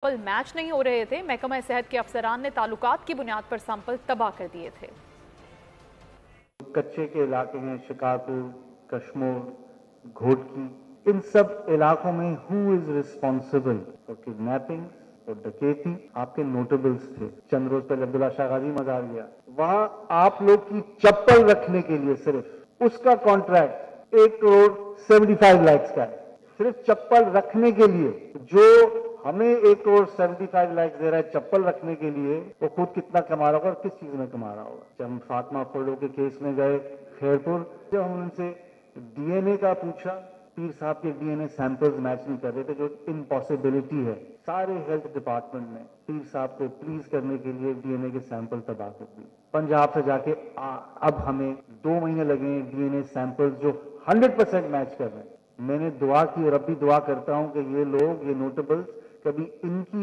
Sample match नहीं हो रहे थे। महकमा सेहत के अफसरान ने ताल्लुकात की बुनियाद पर सैंपल तबाह कर दिए थे। कच्चे के इलाके हैं, शिकारपुर, कश्मीर, घोटकी, इन सब इलाकों में who is responsible for kidnapping और डकैती? आपके नोटेबल्स थे। चंद रोज पहले अब्दुल्ला शाह गाजी मजार गया, वहां आप लोग की चप्पल रखने के लिए सिर्फ उसका कॉन्ट्रैक्ट 1,75,00,000 का है, सिर्फ चप्पल रखने के लिए। जो हमें 1,75,00,000 दे रहा है चप्पल रखने के लिए, वो खुद कितना कमा रहा होगा और किस चीज में कमा रहा होगा। जब हम फातिमा फर्डो के केस में गए खैरपुर, जब हम उनसे डीएनए का पूछा, पीर साहब के डीएनए सैंपल्स मैच नहीं कर रहे थे, जो इम्पॉसिबिलिटी है। सारे हेल्थ डिपार्टमेंट ने पीर साहब को प्लीज करने के लिए डीएनए के सैंपल तबाह कर दिए। पंजाब से जाके अब हमें 2 महीने लगे डीएनए सैंपल्स जो 100% मैच कर रहे हैं। मैंने दुआ की और अब भी दुआ करता हूं कि ये लोग, ये नोटेबल्स, कभी इनकी